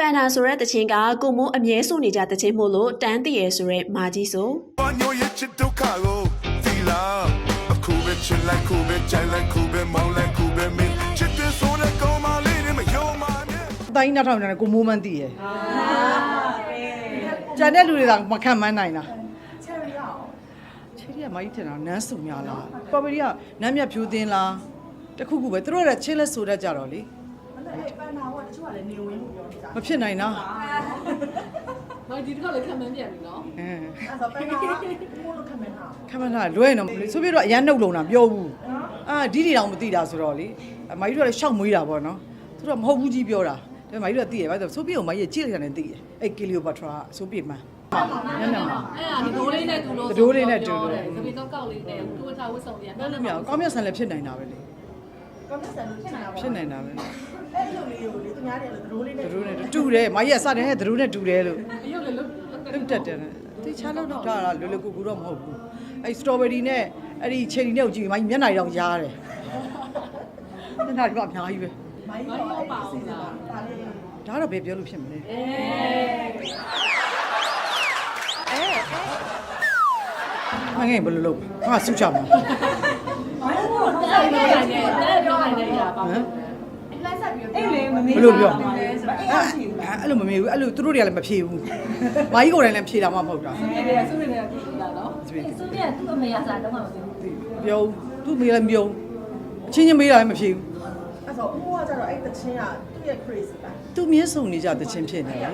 ပန်နာဆိုတဲ့တခြင်းကကိုမိုးအမြဲဆိုနေကြတခြင်းမို့လို့တန်းတည်ရဆိုတဲ့မာကြီးဆိုအခုပဲချစ်လိုက်ခုပဲကြိုက်လိုက်ခုပဲမောင်းလိုက်ခုပဲမင်းချစ်တဲ့ဆိုတဲ့ကောင်မလေးတွေမယုံပါနဲ့အတိုင်းနောက်ထောင်နေကိုမိုးမှန်းတည်ရကျန်တဲ့လူတွေကမခံမနိုင်လားချယ်ရီကမကြီးထင်တာနန်းစုများလားပေါ်ပရီကနန်းမြတ်ဖြူသင်းလားတခုခုပဲသူတို့ကချင်းလက်ဆိုတတ်ကြတော့လေပန်နာကတချို့ကလည်းနေဝင်လို့ပြောနေတာမဖြစ်နိုင်လားဘာဒီတော့လည်းခံမှန်းပြန်ပြီနော်အဲ့ဆိုပန်နာကကိုလိုခံမှန်းတာခံမှန်းတာလွဲနေတော့ဆိုပြီးတော့အရန်နှုတ်လုံတာပြောဘူးဒီဒီတောင်မသိတာဆိုတော့လေမကြီးတို့ကလည်းရှောက်မွေးတာပေါ့နော်သူတို့ကမဟုတ်ဘူးကြီးပြောတာဒါမကြီးတို့ကသိရပါဆိုဆိုပြီးတော့မကြီးကြည့်လိုက်တာနဲ့သိတယ်အဲ့ကီလီယိုပါထရာဆိုပြီးမှအဲ့ဒါဒီဒိုးလေးနဲ့တူလို့ဒိုးလေးနဲ့တူလို့သပင်းတော့ကောက်လေးနဲ့သူ့အထားဝတ်ဆောင်လေးကပြောလို့မရဘူးကောင်းမြတ်ဆန်လည်းဖြစ်နိုင်တာပဲလေကောင်းတဲ့ဆန်လို့ဖြစ်နေတာပေါ့ဖြစ်နိုင်တာပဲအဲ့လိုလေးကိုလေသူများတယ်လို့ဒရိုးလေးနဲ့ဒရိုးနဲ့တူတယ်မကြီးကစတယ်ဟဲ့ဒရိုးနဲ့တူတယ်လို့အယုတ်လည်းလုတ်တက်တယ်တိချာလောက်တော့တာလွယ်လွယ်ကူကူတော့မဟုတ်ဘူးအဲ့စတော်ဘယ်ရီနဲ့အဲ့ဒီချယ်ရီနဲ့ကိုကြည့်မကြီးမျက်နှာကြီးတော့ရားတယ်မျက်နှာကြီးကအများကြီးပဲမိုင်းတော့ပါအောင်လားဒါတော့ဘယ်ပြောလို့ဖြစ်မလဲမငယ်ဘယ်လိုလုပ်ဟာစုချမှာမိုင်းတော့အဲ့လိုပြောနိုင်တယ်ရပါဘူးလိုက်ဆက်ပြီးအဲ့လေမမေးဘယ်လိုပြောအဲ့လိုမမေးဘူးအဲ့လိုသူတို့တွေကလည်းမဖြေဘူးမကြီးကိုယ်တိုင်လည်းဖြေတာမှမဟုတ်တာစုနေတယ်စုနေတယ်ပြည်လာနော်စုပြသူ့အမေရစားတော့မှမပြောဘူးပြောသူ့မေးလည်းမပြောအချင်းချင်းမေးတာလည်းမဖြေဘူးအဲ့ဆိုဦးကကျတော့အဲ့တချင်းကသူ့ရဲ့ crazy ပါသူမြင်းစုံနေကြတချင်းဖြစ်နေတယ်